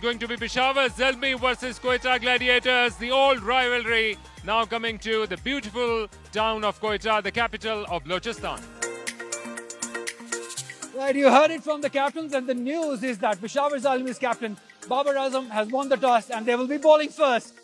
going to be Peshawar Zalmi versus Quetta Gladiators, the old rivalry now coming to the beautiful town of Quetta, the capital of Balochistan. Right, you heard it from the captains, and the news is that Peshawar Zalmi's captain Babar Azam has won the toss and they will be bowling first.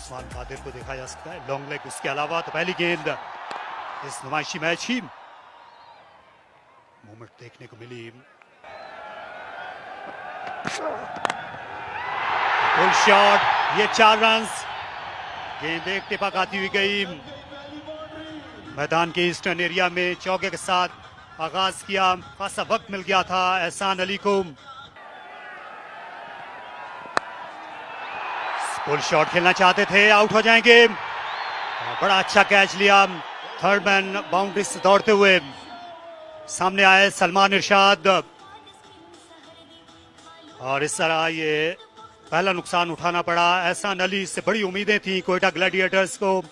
Usman Qadir को देखा जा सकता है long leg, उसके अलावा तो पहली गेंद इस नुमाइशी मैच ही मोमेंट देखने को मिली। फुल शॉट, ये 4 रन्स, गेंद एक टिपा खाती हुई गई। मैदान के ईस्टर्न एरिया में चौके के साथ आगाज किया, खासा वक्त मिल गया था एहसान अली को। फुल शॉट खेलना चाहते थे, आउट हो जाएंगे। बड़ा अच्छा कैच लिया, थर्ड मैन बाउंड्री से दौड़ते हुए सामने आए सलमान इरशाद, और इस तरह ये पहला नुकसान उठाना पड़ा। एहसान अली से बड़ी उम्मीदें थी क्वेटा ग्लैडिएटर्स को।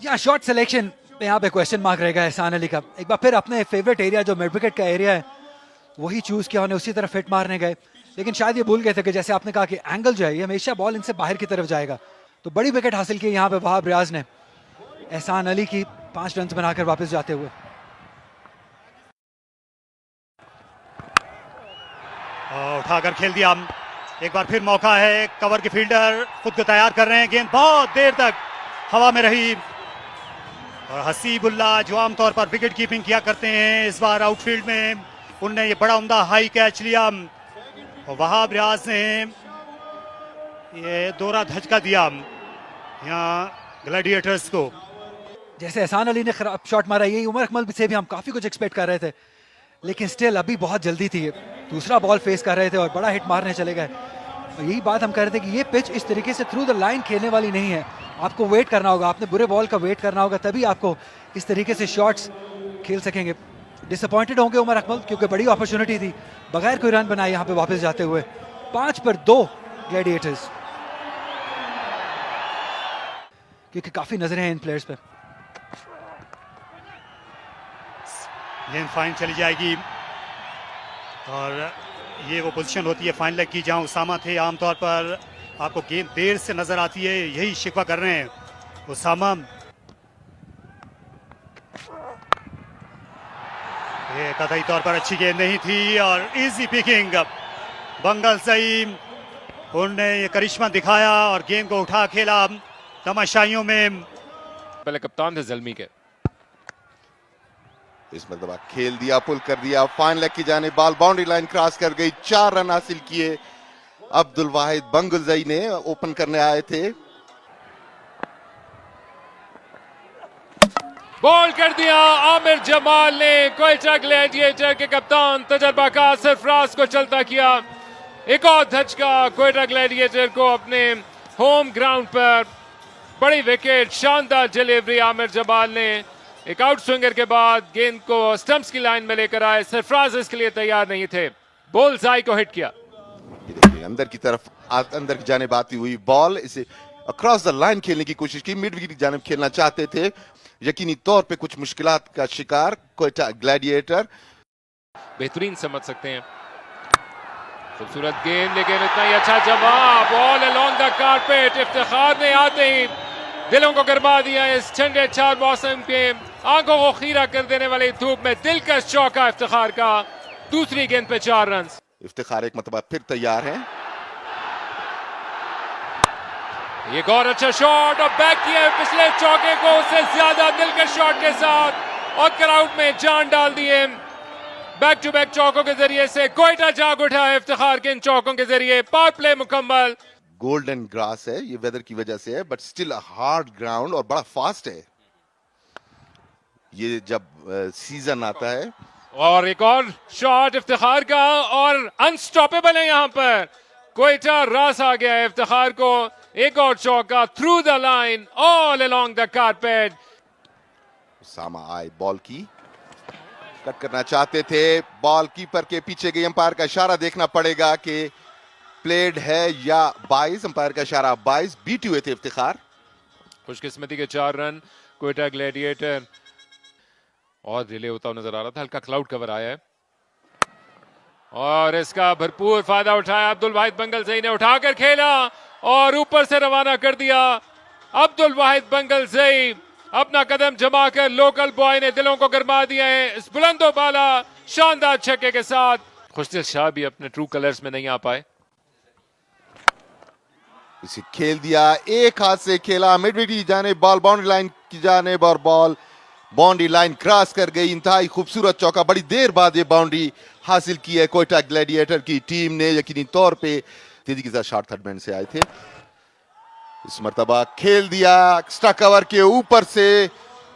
या शॉट सिलेक्शन पे यहाँ पे क्वेश्चन मार्क रहेगा एहसान अली का। एक बार फिर अपने फेवरेट एरिया जो मिड विकेट का एरिया है वही चूज किया, उन्हें उसी तरफ फिट मारने गए, लेकिन शायद ये भूल गए थे कि जैसे आपने कहा कि एंगल जो है ये हमेशा बॉल इनसे बाहर की तरफ जाएगा। तो बड़ी विकेट हासिल की यहाँ पे वहाब रियाज ने एहसान अली की 5 रन बनाकर वापस जाते हुए। उठाकर खेल दिया, एक बार फिर मौका है। कवर के फील्डर खुद को तैयार कर रहे हैं, गेंद बहुत देर तक हवा में रही, और हसीबुल्लाह जो आमतौर पर विकेट कीपिंग किया करते हैं इस बार आउटफील्ड में, उनने ये बड़ा उम्दा हाई कैच लिया, और वहाब रियाज ने ये दोहरा धचका दिया यहाँ ग्लैडिएटर्स को। जैसे एहसान अली ने खराब शॉट मारा, यही उमर अकमल से भी हम काफी कुछ एक्सपेक्ट कर रहे थे, लेकिन स्टिल अभी बहुत जल्दी थी। दूसरा बॉल फेस कर रहे थे और बड़ा हिट मारने चले गए। और यही बात हम कह रहे थे कि ये पिच इस तरीके से थ्रू द लाइन खेलने वाली नहीं है। आपको वेट करना होगा, आपने बुरे बॉल का वेट करना होगा, तभी आपको इस तरीके से शॉट्स खेल सकेंगे। डिसअपॉइंटेड होंगे उमर अकमल, क्योंकि बड़ी अपॉर्चुनिटी थी, बगैर कोई रन बनाए यहाँ पे वापस जाते हुए। 5 पर 2 ग्लैडिएटर्स, क्योंकि काफी नजरें हैं इन प्लेयर्स पे। गेंद फाइन चली जाएगी, और ये वो पोजीशन होती है फाइन लेग की जहां उसामा थे। आमतौर पर आपको गेंद देर से नजर आती है, यही शिकवा कर रहे हैं उसामा। ये कतई तौर पर अच्छी गेंद नहीं थी, और इजी पिकिंग बंगल सईम, उन्होंने ये करिश्मा दिखाया और गेंद को उठा खेला तमाशाइयों में। पहले कप्तान थे ज़ल्मी के, इस मरतबा खेल दिया, पुल कर दिया, फाइन लेग की जाने, बॉल बाउंड्री लाइन क्रॉस कर गई। 4 रन हासिल किए। अब्दुल वाहिद बंगुलजई ने ओपन करने आए थे, बॉल कर दिया आमिर जमाल ने। क्वेटा ग्लैडिएटर के कप्तान तजर्बाकार सरफराज को चलता किया। एक और धचका क्वेटा ग्लैडिएटर को अपने होम ग्राउंड पर। बड़ी विकेट, शानदार डिलीवरी आमिर जमाल ने। एक आउट स्विंगर के बाद गेंद को स्टंप्स की लाइन में लेकर आए। सरफराज इसके लिए तैयार नहीं थे, बॉल जाई को हिट किया। अंदर की तरफ, अंदर की जानिब आती हुई बॉल, इसे अक्रॉस द लाइन खेलने की कोशिश की, मिड विकेट की जानिब खेलना चाहते थे। यकीनी तौर पे कुछ मुश्किलात का शिकार क्वेटा ग्लैडिएटर। बेहतरीन समझ सकते हैं, खूबसूरत गेंद, लेकिन इतना ही अच्छा जवाब। Ball along the carpet, Iftikhar ने आते ही दिलों को गरमा दिया। इस ठंडे 4 मौसम के आंखों को खीरा कर देने वाली धूप में दिलकश चौका इफ्तिखार का। दूसरी गेंद पे 4 रन। इफ्तिखार एक मरतबा फिर तैयार हैं। ये और अच्छा शॉट, और बैक किया पिछले चौके को उससे ज्यादा दिलकश शॉट के साथ, और क्राउड में जान डाल दिए। बैक टू बैक चौकों के जरिए से क्वेटा जाग उठा है इफ्तिखार के इन चौकों के जरिए। पावर प्ले मुकम्मल। गोल्डन ग्रास है, ये वेदर की वजह से है, बट स्टिल हार्ड ग्राउंड और बड़ा फास्ट है ये जब सीजन आता है। और एक और शॉट इफ्तिखार का, और अनस्टॉपेबल है यहाँ पर क्वेटा। रास आ गया है इफ्तिखार को। एक और चौका through the line, all along the carpet. Usama आए बॉल की, कट करना चाहते थे, बॉल कीपर के पीछे गई, अंपायर का इशारा देखना पड़ेगा कि प्लेड है या 22, अंपायर का इशारा 22, बीट हुए थे इफ्तिखार। खुशकिस्मती के 4 रन क्वेटा ग्लैडिएटर, और डिले होता हुआ नजर आ रहा था, हल्का क्लाउड कवर आया है और इसका भरपूर फायदा उठाया अब्दुल वाहिद बंगल सही ने, उठाकर खेला और ऊपर से रवाना कर दिया। अब्दुल वाहिद बंगल सही अपना कदम जमाकर लोकल बॉय ने दिलों को गरमा दिया है इस बुलंदो बाला शानदार छक्के के साथ। खुशदिल शाह भी अपने ट्रू कलर्स में नहीं आ पाए। इसे खेल दिया, एक हाथ से खेला मिडविकेट की जानिब, बॉल बाउंड्री लाइन की जानिब और बॉल बाउंड्री लाइन क्रॉस कर गई। इंतहाई खूबसूरत चौका, बड़ी देर बाद ये बाउंड्री हासिल की है क्वेटा ग्लैडिएटर की टीम ने। यकीनी तौर पे तेजी के साथ शॉट थर्ड मैन से आए थे, इस मर्तबा खेल दिया एक्स्ट्रा कवर के ऊपर से,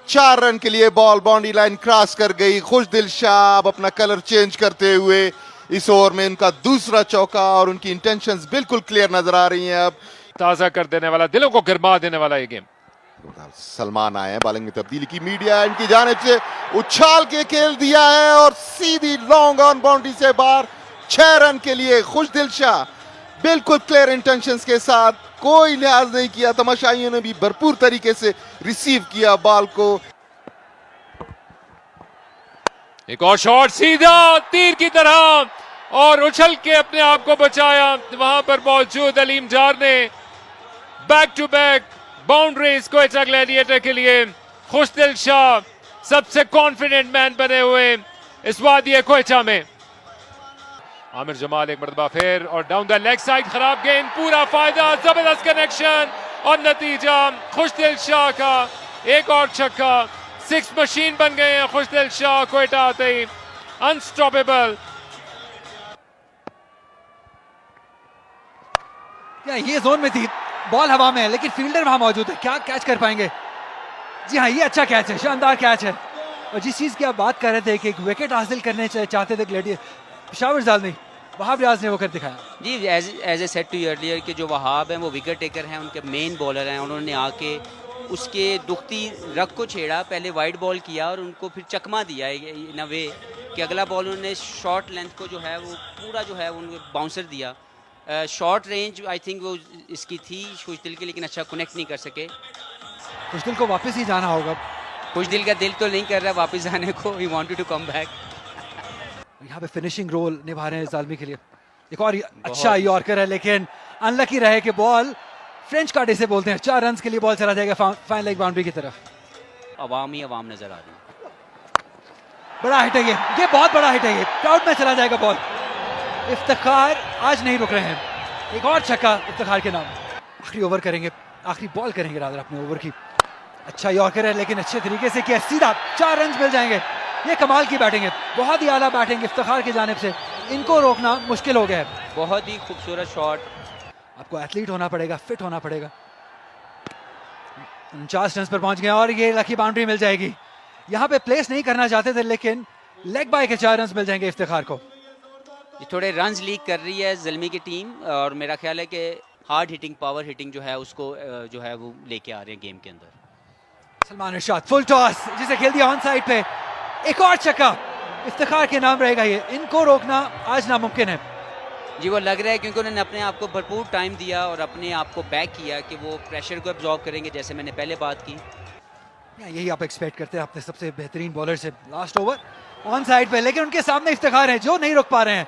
4 रन के लिए बॉल बाउंड्री लाइन क्रॉस कर गई। खुशदिल शाह अब अपना कलर चेंज करते हुए इस ओवर में उनका दूसरा चौका, और उनकी इंटेंशंस बिल्कुल क्लियर नजर आ रही हैं। अब ताजा कर देने वाला, दिलों को गरमा देने वाला ये गेम। सलमान आए हैं, बॉलिंग में तब्दीली की, मीडिया इनकी जानिब से उछाल के खेल दिया है और सीधी लॉन्ग ऑन बाउंड्री से बाहर, 6 रन के लिए खुशदिल शाह बिल्कुल क्लियर इंटेंशंस के साथ, कोई लिहाज नहीं किया। तमाशाइयों ने भी भरपूर तरीके से रिसीव किया बॉल को। एक और शॉट सीधा तीर की तरह और उछल के अपने आप को बचाया। वहां पर मौजूद अलीम जार ने back to back boundaries Quetta gladiator के लिए। खुशदिल शाह सबसे कॉन्फिडेंट मैन बने हुए इस वादी क्वेटा में। आमिर जमाल एक मरतबा फिर और डाउन द लेग साइड, खराब गेंद, पूरा फायदा, जबरदस्त कनेक्शन और नतीजा खुशदिल शाह का एक और छक्का। 6 मशीन बन गए हैं खुशदिल शाह क्वेटा आते ही, अनस्टॉपेबल। ये जोन में थी, बॉल हवा में है लेकिन फील्डर वहां मौजूद है, क्या कैच कर पाएंगे? जी हाँ, ये अच्छा कैच है, शानदार कैच है। और जिस चीज की आप बात कर रहे थे कि एक विकेट हासिल करने चाहते थे ग्लैडिएटर, पेशावर जाल नहीं, वहाब रियाज ने वो कर दिखाया। जी, as I said to earlier कि जो वहाब हैं वो विकेट टेकर हैं, उनके मेन बॉलर हैं, उन्होंने आके उसके दुखती रग को छेड़ा, पहले वाइड बॉल किया और उनको फिर चकमा दिया इन अ वे कि अगला बॉल उन्होंने शॉर्ट लेंथ को जो है वो पूरा जो है उनको बाउंसर दिया। शॉर्ट रेंज आई थिंक वो इसकी थी खुशदिल की, लेकिन अच्छा कनेक्ट नहीं कर सके। खुशदिल को वापस ही जाना होगा, खुशदिल का दिल तो नहीं कर रहा वापस जाने को, he wanted to come back. यहाँ पे फिनिशिंग रोल निभा रहे हैं जालमी के लिए। एक और अच्छा यॉर्कर है लेकिन अनलकी रहे कि बॉल फ्रेंच कार्ड इसे बोलते हैं, 4 रन के लिए बॉल चला जाएगा फाइन लेग बाउंड्री की तरफ। अवाम ही अवाम नजर आ रही है। बड़ा हिट है ये बहुत बड़ा हिट है, ये क्राउड में चला जाएगा बॉल। इफ्तिखार आज नहीं रुक रहे हैं, एक और छक्का इफ्तिखार के नाम। आखिरी ओवर करेंगे, आखिरी बॉल करेंगे रादर अपने ओवर की। अच्छा यॉर्कर है लेकिन अच्छे तरीके से किया, सीधा 4 रन मिल जाएंगे। ये कमाल की बैटिंग है, बहुत ही आला बैटिंग इफ्तिखार की जानिब से, इनको रोकना मुश्किल हो गया है। बहुत ही खूबसूरत शॉट। आपको एथलीट होना पड़ेगा, फिट होना पड़ेगा। 49 रन पर पहुंच गए और ये लकी बाउंड्री मिल जाएगी। यहाँ पे प्लेस नहीं करना चाहते थे लेकिन लेग बाय के 4 रन मिल जाएंगे इफ्तिखार को। ये थोड़े रन्स लीक कर रही है ज़ल्मी की टीम, और मेरा ख्याल है कि हार्ड हिटिंग, पावर हिटिंग जो है उसको जो है वो लेके आ रहे हैं गेम के अंदर। सलमान इरशाद फुल टॉस जिसे खेल दिया ऑन साइड पे, एक और छक्का इफ्तिखार के नाम रहेगा। ये इनको रोकना आज नामुमकिन है। जी, वो लग रहा है क्योंकि उन्होंने अपने आप को भरपूर टाइम दिया और अपने आप को बैक किया कि वो प्रेशर को एब्जॉर्ब करेंगे, जैसे मैंने पहले बात की। यही आप एक्सपेक्ट करते हैं अपने सबसे बेहतरीन बॉलर से। लास्ट ओवर ऑन साइड पे, लेकिन उनके सामने इफ्तिखार है जो नहीं रोक पा रहे हैं।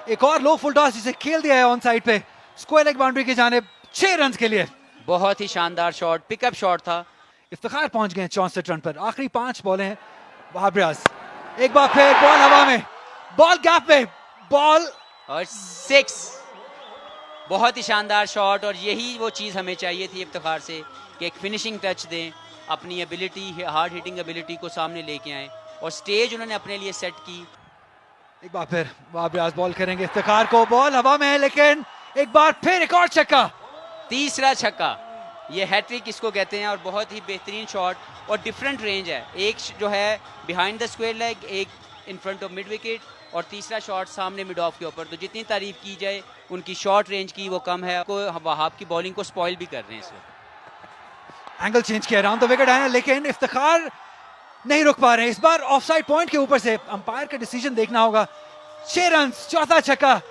एक और लो फुल टॉस जिसे खेल दिया है ऑन साइड पे, स्क्वायर लेग बाउंड्री की जानिब, 6 रन के लिए। बहुत ही शानदार शॉट, पिकअप शॉट था। इफ्तिखार पहुंच गए 64 रन पर। आखिरी 5 बॉलें हैं। वहाब रियाज एक बार फिर बॉल हवा में, बॉल गैप में, बॉल और 6। बहुत ही शानदार शॉट, और यही वो चीज़ हमें चाहिए थी इफ्तिखार से कि एक फिनिशिंग टच दें, अपनी एबिलिटी, हार्ड हिटिंग एबिलिटी को सामने लेके आए और स्टेज उन्होंने अपने लिए सेट की। एक बार फिर वहाब रियाज बॉल करेंगे इफ्तिखार को, बॉल हवा में है लेकिन एक बार फिर एक और छक्का, तीसरा छक्का। ये हैट्रिक इसको कहते हैं, और बहुत ही बेहतरीन शॉट और डिफरेंट रेंज है। एक जो है बिहाइंड द स्क्वायर लेग, एक in front of mid wicket, और तीसरा शॉट सामने मिड ऑफ के ऊपर। तो जितनी तारीफ की जाए उनकी शॉर्ट रेंज की वो कम है। को वहाब की बॉलिंग को स्पॉइल भी कर रहे हैं इस वक्त। एंगल चेंज किया, राउंड द विकेट आए लेकिन इफ्तिखार नहीं रुक पा रहे हैं। इस बार ऑफसाइड पॉइंट के ऊपर से अंपायर का डिसीजन देखना होगा। 6 रन, चौथा छक्का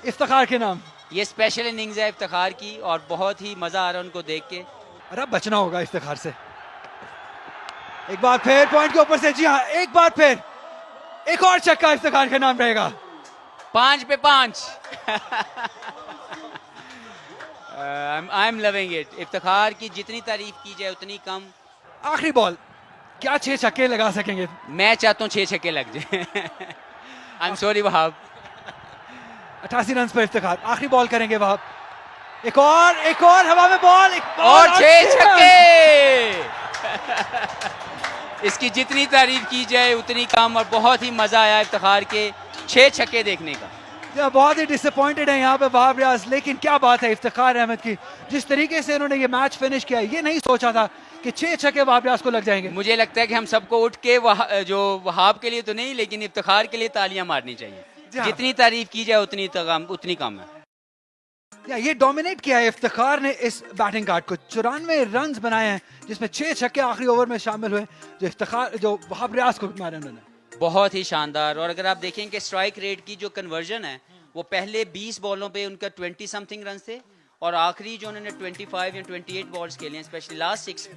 इफ्तिखार के नाम। ये स्पेशल इनिंग्स है इफ्तिखार की और बहुत ही मजा आ रहा है उनको देख के। और अब बचना होगा इफ्तिखार से। एक बार फिर पॉइंट के ऊपर से, जी हाँ, एक बार फिर एक और छक्का इफ्तिखार का नाम रहेगा। 5 पे 5। I am loving it. Iftikhar की जितनी तारीफ की जाए उतनी कम। आखिरी बॉल, क्या 6 छक्के लगा सकेंगे? मैं चाहता हूँ 6 छक्के लग जाए। I am sorry Wahab. 88 run पर इफ्तिखार। आखिरी बॉल करेंगे वहाब। एक और हवा में बॉल, एक बॉल और 6 छक्के। इसकी जितनी तारीफ की जाए उतनी कम और बहुत ही मजा आया इफ्तिखार के 6 छक्के देखने का। बहुत ही डिसअपॉइंटेड है यहाँ पे वहाब रियाज, लेकिन क्या बात है इफ्तिखार अहमद की, जिस तरीके से इन्होंने ये मैच फिनिश किया, ये नहीं सोचा था कि 6 छक्के वहाब रियाज को लग जाएंगे। मुझे लगता है कि हम सबको उठ के जो वहाब के लिए तो नहीं लेकिन इफ्तिखार के लिए तालियां मारनी चाहिए। जितनी तारीफ की जाए उतनी कम है। ये डोमिनेट किया है इफ्तिखार ने इस बैटिंग कार्ड को। 94 रन बनाए हैं, जिसमें 6 छक्के आखिरी ओवर में शामिल हुए जो वहाब रियाज को मारे उन्होंने। बहुत ही शानदार। और अगर आप देखें कि स्ट्राइक रेट की जो कन्वर्जन है वो पहले 20 बॉलों पे उनका 20 समथिंग रन थे और आखिरी जो उन्होंने 25 या 28 बॉल्स खेले हैं, स्पेशली लास्ट 6,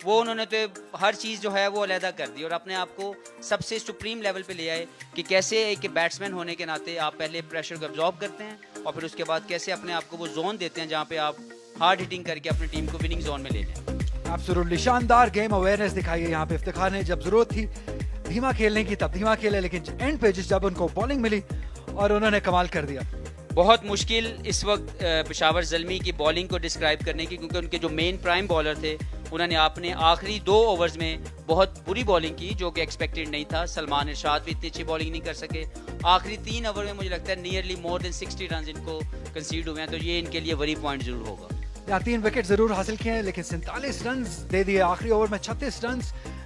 वो उन्होंने तो हर चीज़ जो है वो अलहदा कर दी और अपने आप को सबसे सुप्रीम लेवल पे ले आए कि कैसे एक बैट्समैन होने के नाते आप पहले प्रेशर को एब्जॉर्ब करते हैं और फिर उसके बाद कैसे अपने आप को वो जोन देते हैं जहाँ पे आप हार्ड हिटिंग करके अपनी टीम को विनिंग जोन में ले लें। एब्सोल्युटली शानदार गेम अवेयरनेस दिखाई है यहाँ पे इफ्तिखार ने। जब जरूरत थी धीमा खेलने की तब धीमा खेले, लेकिन एंड पे जब उनको बॉलिंग मिली और उन्होंने कमाल कर दिया। बहुत मुश्किल इस वक्त पेशावर ज़ल्मी की बॉलिंग को डिस्क्राइब करने की, क्योंकि उनके जो मेन प्राइम बॉलर थे उन्होंने अपने आखिरी 2 ओवर्स में बहुत बुरी बॉलिंग की जो कि एक्सपेक्टेड नहीं था। सलमान इरशाद भी इतनी अच्छी बॉलिंग नहीं कर सके। आखिरी 3 ओवर में मुझे लगता है नियरली मोर देन 60 रन इनको कंसीड हुए हैं, तो ये इनके लिए वरी पॉइंट जरूर होगा। यहाँ 3 विकेट जरूर हासिल किए हैं, लेकिन 47 रन दे दिए आखिरी ओवर में। 36 रन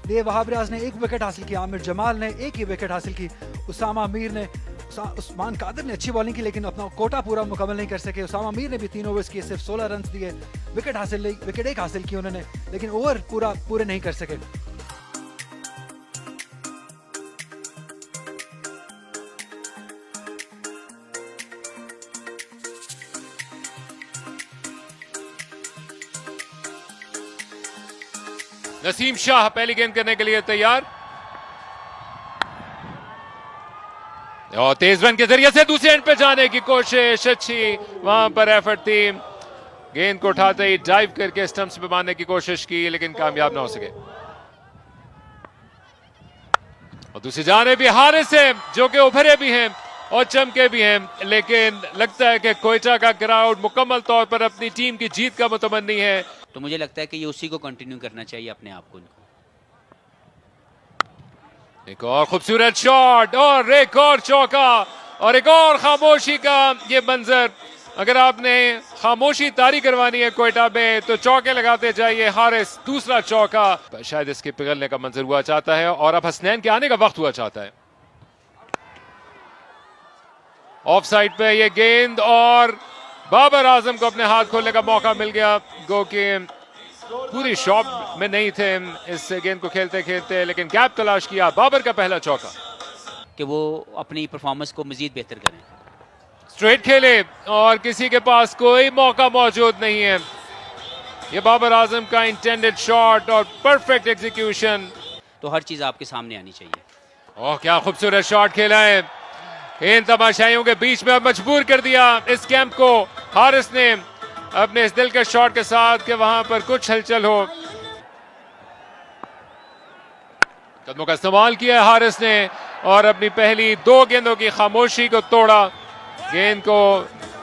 दिए वहाब रियाज ने, 1 विकेट हासिल किया। आमिर जमाल ने 1 ही विकेट हासिल की। उसामा मीर ने, उस्मान कादर ने अच्छी बॉलिंग की लेकिन अपना कोटा पूरा मुकम्मल नहीं कर सके। उसामा मीर ने भी 3 ओवर्स किए, सिर्फ 16 रन दिए। विकेट 1 हासिल की उन्होंने, लेकिन ओवर पूरे नहीं कर सके। नसीम शाह पहली गेंद करने के लिए तैयार और तेज रन के जरिए से दूसरे एंड पे जाने की कोशिश। अच्छी वहां पर एफर्ट थी। गेंद को उठाते ही डाइव करके स्टंप्स पे मारने की कोशिश की लेकिन कामयाब ना हो सके। और दूसरी जाने भी हारिस है जो कि उभरे भी हैं और चमके भी हैं, लेकिन लगता है कि कोयटा का क्राउड मुकम्मल तौर पर अपनी टीम की जीत का मुतमन्नी है। तो मुझे लगता है कि ये उसी को कंटिन्यू करना चाहिए अपने आप को। एक और खूबसूरत शॉट और एक और चौका और एक और खामोशी का ये मंजर। अगर आपने खामोशी तारी करवानी है कोयटा में तो चौके लगाते जाइए। हारिस दूसरा चौका, शायद इसके पिघलने का मंजर हुआ चाहता है और अब हसनैन के आने का वक्त हुआ चाहता है। ऑफ साइड पे ये गेंद और बाबर आजम को अपने हाथ खोलने का मौका मिल गया। गो के पूरी शॉट में नहीं थे इस गेंद को खेलते खेलते, लेकिन गैप तलाश किया। बाबर का पहला चौका कि वो अपनी परफॉर्मेंस को मजीद बेहतर करें। स्ट्रेट खेले और किसी के पास कोई मौका मौजूद नहीं है। ये बाबर आजम का इंटेंडेड शॉट और परफेक्ट एग्जीक्यूशन। तो हर चीज आपके सामने आनी चाहिए। ओह क्या खूबसूरत शॉट खेला है। इन तमाशाइयों के बीच में मजबूर कर दिया इस कैंप को हारिस ने अपने इस दिल के शॉट के साथ कि वहां पर कुछ हलचल हो। कदमों का इस्तेमाल किया हारिस ने और अपनी पहली 2 गेंदों की खामोशी को तोड़ा। गेंद को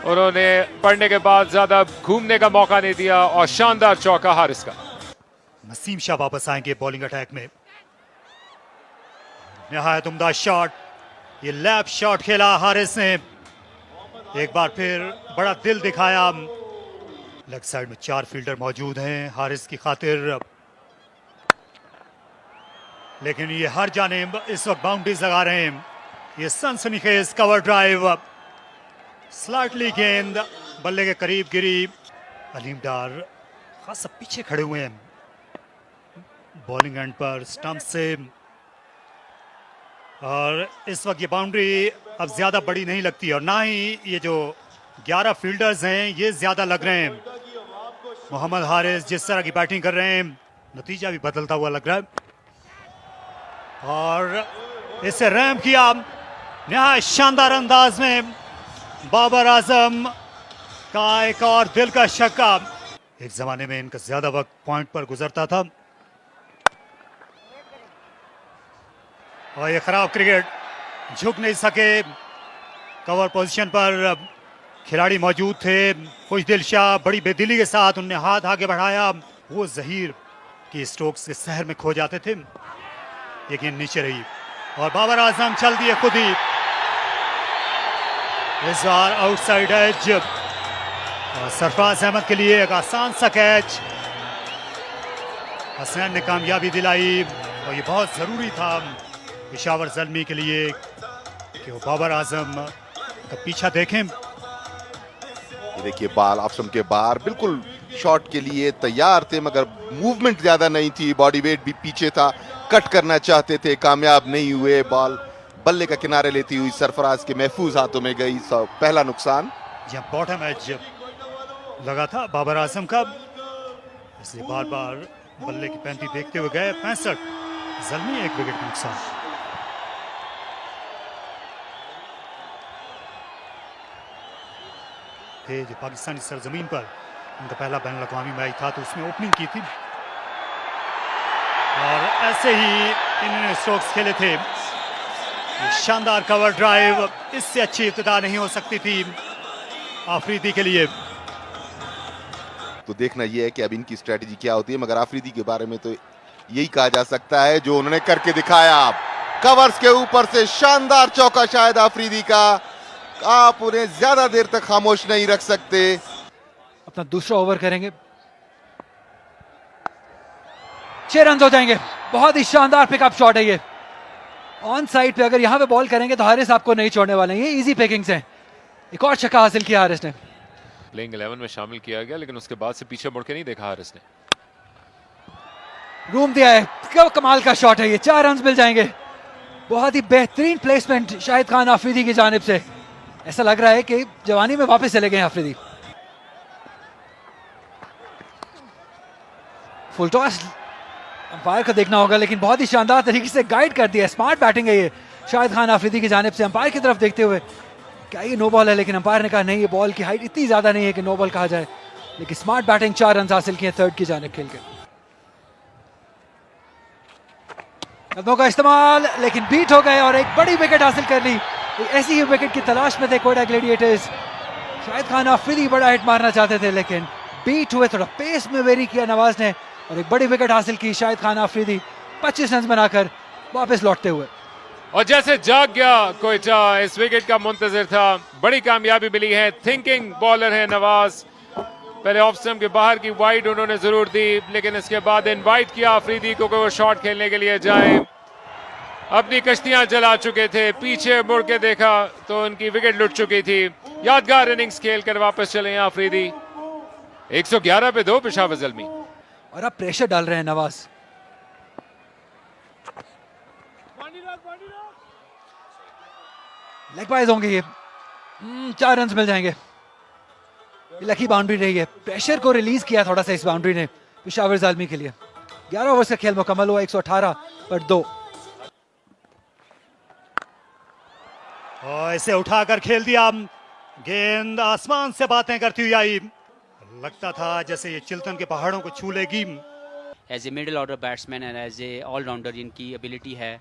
उन्होंने पढ़ने के बाद ज्यादा घूमने का मौका नहीं दिया और शानदार चौका हारिस का। नसीम शाह वापस आएंगे बॉलिंग अटैक में। निहायत उम्दा शॉट, ये लैप शॉट खेला हारिस ने। एक बार फिर बड़ा दिल दिखाया। लेग साइड में 4 फील्डर मौजूद हैं हारिस की खातिर, लेकिन ये हर जानिब इस वक्त बाउंड्रीज लगा रहे हैं। ये सनसनीखेज कवर ड्राइव, स्लाइटली गेंद बल्ले के करीब गिरी। अलीम डार खासा पीछे खड़े हुए हैं बॉलिंग एंड पर। स्टंप से और इस वक्त ये बाउंड्री अब ज्यादा बड़ी नहीं लगती और ना ही ये जो 11 फील्डर्स हैं ये ज्यादा लग रहे हैं। मोहम्मद हारिस जिस तरह की बैटिंग कर रहे हैं नतीजा भी बदलता हुआ लग रहा है और इससे रैम किया नहायत शानदार अंदाज में बाबर आजम का एक और दिल का छक्का। एक जमाने में इनका ज्यादा वक्त पॉइंट पर गुजरता था और ये खराब क्रिकेट झुक नहीं सके। कवर पोजीशन पर खिलाड़ी मौजूद थे। खुशदिल शाह बड़ी बेदिली के साथ उनने हाथ आगे बढ़ाया। वो जहीर की स्ट्रोक्स के सहर में खो जाते थे। ये गेंद नीचे रही और बाबर आजम चल दिए खुद ही। इस बार आउटसाइड एज और सरफराज अहमद के लिए एक आसान सा कैच। हसनैन ने कामयाबी दिलाई और ये बहुत जरूरी था पेशावर ज़ल्मी के लिए कि वो बाबर आजम का पीछा देखें। ये देखिए बाल ऑप्शन के बाहर बिल्कुल शॉट के लिए तैयार थे मगर मूवमेंट ज्यादा नहीं थी। बॉडी वेट भी पीछे था। कट करना चाहते थे कामयाब नहीं हुए। बॉल बल्ले का किनारे लेती हुई सरफराज के महफूज हाथों में गई। पहला नुकसान। जब बॉटम एज लगा था बाबर आजम का इसलिए बार बार बल्ले की पैंती देखते हुए गए। 65 ज़ल्मी 1 विकेट का नुकसान। थे जो पाकिस्तानी सरजमीन पर उनका पहला बैन अवी मैच था तो उसमें ओपनिंग की थी और ऐसे ही इन्होंने स्ट्रोक्स खेले थे। शानदार कवर ड्राइव। इससे अच्छी इब्तिदा नहीं हो सकती थी आफरीदी के लिए। तो देखना यह है कि अब इनकी स्ट्रेटजी क्या होती है मगर आफरीदी के बारे में तो यही कहा जा सकता है जो उन्होंने करके दिखाया। कवर्स के ऊपर से शानदार चौका शायद आफरीदी का। आप उन्हें ज्यादा देर तक खामोश नहीं रख सकते। अपना दूसरा ओवर करेंगे। 6 रन हो जाएंगे। बहुत ही शानदार पिकअप शॉट है ये। ऑन साइड पे अगर यहां पे बॉल करेंगे तो हारिस आपको नहीं छोड़ने वाले हैं। ये इजी पिकिंग्स हैं। एक और छक्का हासिल किया हारिस ने। प्लेइंग 11 में शामिल किया गया लेकिन उसके बाद से पीछे मुड़ के नहीं देखा हारिस ने। रूम दिया है। क्या कमाल का शॉट है ये। 4 रन मिल जाएंगे। बहुत ही बेहतरीन प्लेसमेंट शाहिद खान आफरीदी की जानिब से। ऐसा लग रहा है कि जवानी में वापस चले गए आफरीदी। फुल टॉस अंपायर को देखना होगा लेकिन बहुत ही शानदार तरीके से गाइड कर दिया। स्मार्ट बैटिंग है ये शाहिद खान आफरीदी की जानिब से। अंपायर की तरफ देखते हुए क्या ये नो बॉल है लेकिन अंपायर ने कहा नहीं ये बॉल की हाइट इतनी ज्यादा नहीं है कि नो बॉल कहा जाए। लेकिन स्मार्ट बैटिंग 4 रन हासिल किए थर्ड की जानिब खेल के। कदमों का इस्तेमाल लेकिन बीट हो गए और एक बड़ी विकेट हासिल कर ली। ऐसी ही विकेट की तलाश में थे कोयटा ग्लैडिएटर्स। शाहिद खान आफरीदी बड़ा हिट मारना चाहते थे लेकिन बीट हुए। थोड़ा पेस में वेरी किया नवाज ने और एक बड़ी विकेट हासिल की शाहिद खान आफरीदी 25 रन बनाकर वापस लौटते हुए। और जैसे जाग गया कोयटा इस विकेट का मुंतजर था। बड़ी कामयाबी मिली है। थिंकिंग बॉलर है नवाज। पहले ऑफ स्टंप के बाहर की वाइड उन्होंने जरूर दी लेकिन इसके बाद इनवाइट किया आफरीदी को कि वो शॉट खेलने के लिए जाए। अपनी कश्तियां जला चुके थे। पीछे मुड़ के देखा तो उनकी विकेट लुट चुकी थी। यादगार इनिंग्स खेलकर वापस चले हैं आफरीदी। 111 पे 2 पेशावर ज़ल्मी। और अब प्रेशर डाल रहे हैं नवाज। लेग बाइज होंगे ये। 4 रन मिल जाएंगे। लकी बाउंड्री रही है। प्रेशर को रिलीज किया थोड़ा सा इस बाउंड्री ने पेशावर ज़ल्मी के लिए। 11 ओवर का खेल मुकम्मल हुआ। 118 पर 2। और इसे उठाकर खेल दिया। गेंद आसमान से बातें करती हुई आई। लगता था जैसे ये चिल्तन के पहाड़ों को छू लेगी। As a middle order batsman and as a allrounder इनकी एबिलिटी है।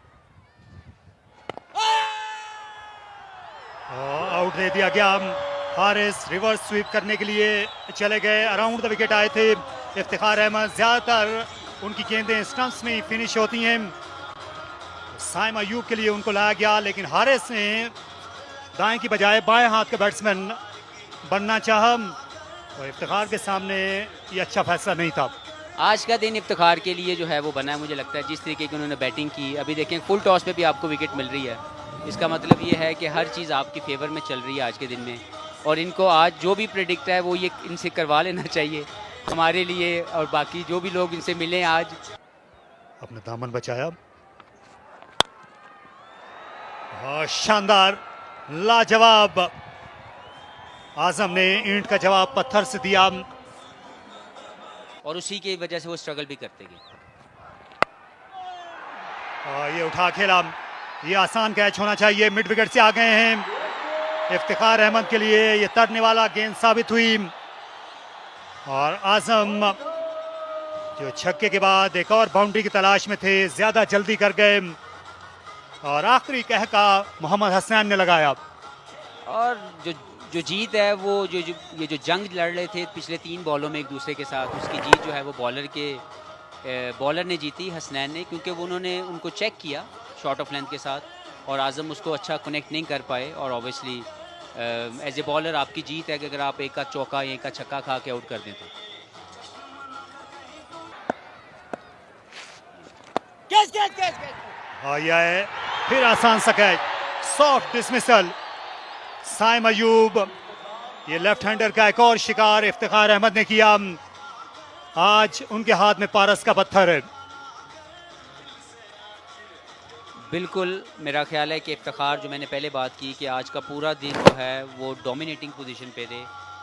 आउट दे दिया गया। हारिस रिवर्स स्वीप करने के लिए चले गए। अराउंड द विकेट आए थे इफ्तिखार अहमद। ज्यादातर उनकी गेंदें स्टंप्स में ही फिनिश होती हैं। साइम अयूब के लिए उनको लाया गया लेकिन हारिस ने दाएं की बजाय बाएं हाथ का बैट्समैन बनना चाहा और इफ्तिखार के सामने ये अच्छा फैसला नहीं था। आज का दिन इफ्तिखार के लिए जो है वो बना है। मुझे लगता है जिस तरीके की उन्होंने बैटिंग की। अभी देखें फुल टॉस पे भी आपको विकेट मिल रही है। इसका मतलब ये है कि हर चीज़ आपके फेवर में चल रही है आज के दिन में। और इनको आज जो भी प्रेडिक्ट है वो ये इनसे करवा लेना चाहिए हमारे लिए और बाकी जो भी लोग इनसे मिले आज। अपना दामन बचाया शानदार, लाजवाब। आजम ने ईंट का जवाब पत्थर से दिया और उसी की वजह से वो स्ट्रगल भी करते गए। ये उठा खेला, ये आसान कैच होना चाहिए। मिड विकेट से आ गए हैं इफ्तिखार अहमद के लिए ये तरने वाला गेंद साबित हुई और आजम जो छक्के के बाद एक और बाउंड्री की तलाश में थे, ज्यादा जल्दी कर गए और आखिरी कहका मोहम्मद हसनैन ने लगाया। और जो जीत है वो ये जो जंग लड़ रहे थे पिछले 3 बॉलों में एक दूसरे के साथ, उसकी जीत जो है वो बॉलर ने जीती, हसनैन ने, क्योंकि वो उन्होंने उनको चेक किया शॉर्ट ऑफ लेंथ के साथ और आजम उसको अच्छा कनेक्ट नहीं कर पाए। और ऑब्वियसली एज ए बॉलर आपकी जीत है कि अगर आप एक का चौका या एक का छक्का खा के आउट कर दें तो। यह है फिर आसान सा catch, soft dismissal. Saim Ayub, ये लेफ्ट हैंडर का एक और शिकार इफ्तिखार अहमद ने किया। आज उनके हाथ में पारस का पत्थर है। बिल्कुल, मेरा ख्याल है कि इफ्तिखार, जो मैंने पहले बात की कि आज का पूरा दिन जो है वो डोमिनेटिंग पोजीशन पे थे,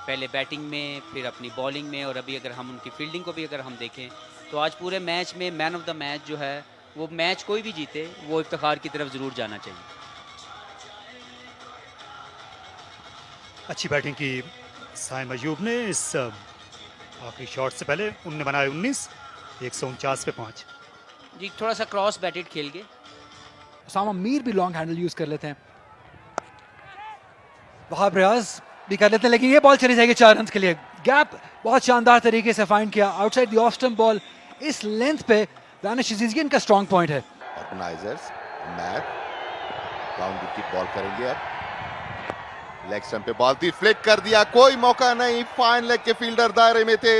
पहले बैटिंग में, फिर अपनी बॉलिंग में, और अभी अगर हम उनकी फील्डिंग को भी अगर हम देखें तो आज पूरे मैच में मैन ऑफ द मैच जो है वो, मैच कोई भी जीते, वो इफ्तिखार की तरफ ज़रूर जाना चाहिए। अच्छी बैटिंग की साइम अयूब ने इस आखिरी शॉट से पहले। उन्होंने बनाए 19, 149 पे 5। जी, थोड़ा सा क्रॉस बैटेड खेल के। उसामा मीर भी लॉन्ग हैंडल यूज कर लेते हैं, वहाब रियाज भी कर लेते हैं, लेकिन ये बॉल चली जाएगी 4 रन के लिए। गैप बहुत शानदार तरीके से फाइंड किया outside the off stump ball. इस लेंथ पे दानिश अजीज, ये इनका स्ट्रॉन्ग पॉइंट है। ऑर्गेनाइजर्स मैच बाउंड्री की बॉल करेंगे। अब लेग स्टंप पे बॉल थी, फ्लिक कर दिया, कोई मौका नहीं। फाइन लेग के फील्डर दायरे में थे।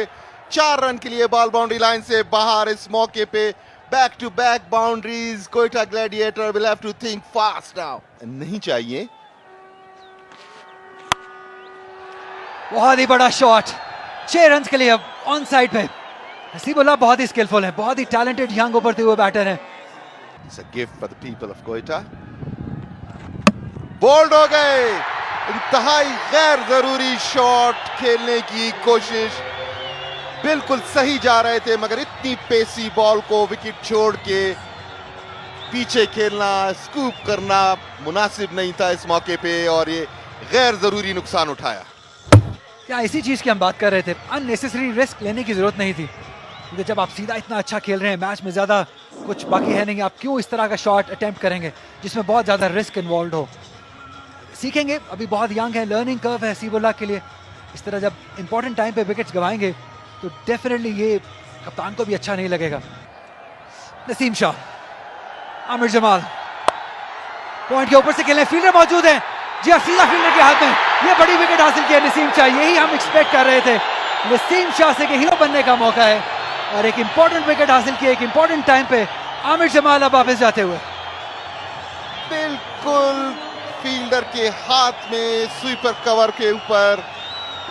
4 रन के लिए बॉल बाउंड्री लाइन से बाहर। इस मौके पे back to back boundaries. Quetta gladiator will have to think fast now. नहीं चाहिए। बहुत ही बड़ा शॉट, 6 रन के लिए अब ऑन साइड पे। हसीबुल्लाह बहुत ही स्किलफुल है, बहुत ही टैलेंटेड यंग उभरते हुए बैटर है। It's a gift for the people of Quetta. Bowled हो गए। इंतहाई गैर जरूरी शॉट खेलने की कोशिश, बिल्कुल सही जा रहे थे, मगर इतनी पेसी बॉल को विकेट छोड़ के पीछे खेलना, स्कूप करना मुनासिब नहीं था इस मौके पे, और ये गैर जरूरी नुकसान उठाया। क्या इसी चीज की हम बात कर रहे थे, अननेसेसरी रिस्क लेने की जरूरत नहीं थी, क्योंकि जब आप सीधा इतना अच्छा खेल रहे हैं, मैच में ज्यादा कुछ बाकी है नहीं, आप क्यों इस तरह का शॉट अटेम्प्ट करेंगे जिसमें बहुत ज्यादा रिस्क इन्वॉल्व हो। सीखेंगे, अभी बहुत यंग है, लर्निंग कर्व है हसीबुल्लाह के लिए। इस तरह जब इंपॉर्टेंट टाइम पे विकेट्स गवाएंगे तो डेफिनेटली ये कप्तान को भी अच्छा नहीं लगेगा। नसीम शाह, आमिर जमाल पॉइंट के ऊपर से खेलें, फील्डर मौजूद है। जी सीधा फील्डर के हाथ में, ये बड़ी विकेट हासिल की है नसीम शाह, यही हम एक्सपेक्ट कर रहे थे। नसीम शाह से हीरो बनने का मौका है और एक इंपॉर्टेंट विकेट हासिल की, एक इंपॉर्टेंट टाइम पे आमिर जमाल अब वापस जाते हुए। बिल्कुल फील्डर के हाथ में, स्वीपर कवर के ऊपर,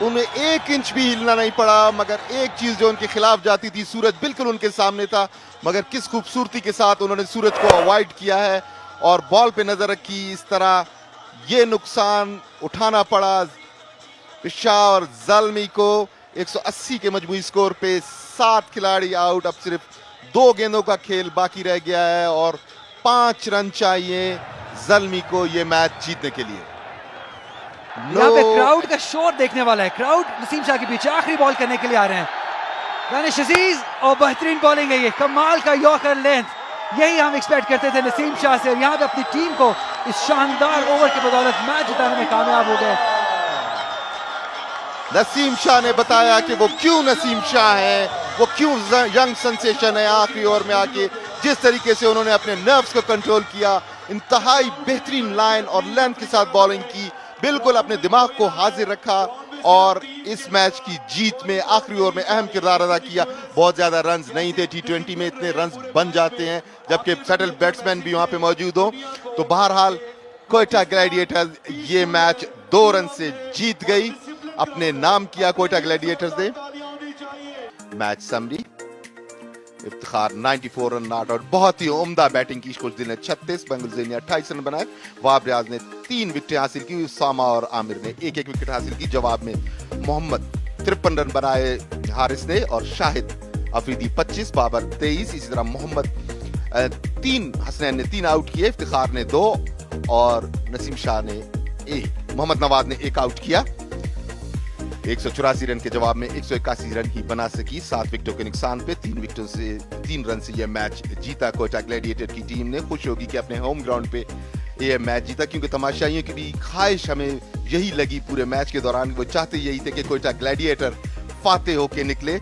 उन्हें 1 इंच भी हिलना नहीं पड़ा, मगर एक चीज जो उनके खिलाफ जाती थी, सूरज बिल्कुल उनके सामने था, मगर किस खूबसूरती के साथ उन्होंने सूरज को अवॉइड किया है और बॉल पे नजर रखी। इस तरह ये नुकसान उठाना पड़ा पेशावर ज़ल्मी को। 180 के मजमूई स्कोर पे 7 खिलाड़ी आउट, अब सिर्फ 2 गेंदों का खेल बाकी रह गया है और 5 रन चाहिए ज़ल्मी को ये मैच जीतने के लिए। यहाँ पे क्राउड का शोर देखने वाला है, क्राउड नसीम शाह के पीछे आखिरी बॉल करने के लिए आ रहे हैं। दानिश अजीज, और बेहतरीन बॉलिंग है ये, कमाल का यॉर्कर लेंथ, यही हम एक्सपेक्ट करते थे नसीम शाह से, और यहाँ पे अपनी टीम को इस शानदार ओवर की बदौलत मैच जिताने में कामयाब हो गए। नसीम शाह ने बताया कि वो क्यों नसीम शाह है, वो क्यों यंग सेंसेशन है। आखिरी ओवर में आके जिस तरीके से उन्होंने अपने नर्व्स को कंट्रोल किया, इंतहाई बेहतरीन लाइन और लेंथ के साथ बॉलिंग की, बिल्कुल अपने दिमाग को हाजिर रखा और इस मैच की जीत में आखिरी ओवर में अहम किरदार अदा किया। बहुत ज्यादा रन्स नहीं थे, T20 में इतने रन्स बन जाते हैं जबकि सेटल बैट्समैन भी वहां पे मौजूद हो। तो बहरहाल कोयटा ग्लैडिएटर्स ये मैच 2 रन से जीत गई, अपने नाम किया कोयटा ग्लैडिएटर्स ने। Match summary, Iftikhar 94 run not out. बहुत ही उम्दा बैटिंग की खुशदिल ने 36, बंगुलजई ने 28 रन बनाए। वाब रियाज ने 3 विकेटें हासिल की। उसामा और आमिर ने एक विकेट हासिल की। जवाब में मोहम्मद 53 रन बनाए हारिस ने, और शाहिद अफरीदी 25, बाबर 23, इसी तरह मोहम्मद 3, हसनैन ने 3 आउट किए, इफ्तिखार ने 2 और नसीम शाह ने 1। मोहम्मद नवाज ने 1 आउट किया। 184 रन के जवाब में 181 रन ही बना सकी। 7 विकेटों के नुकसान पे 3 रन से यह मैच जीता कोयटा ग्लैडिएटर की टीम ने। खुश होगी कि अपने होम ग्राउंड पे यह मैच जीता, क्योंकि तमाशाइयों की भी ख्वाहिश हमें यही लगी पूरे मैच के दौरान। वो चाहते यही थे कि कोयटा ग्लैडिएटर फातेह होके निकले।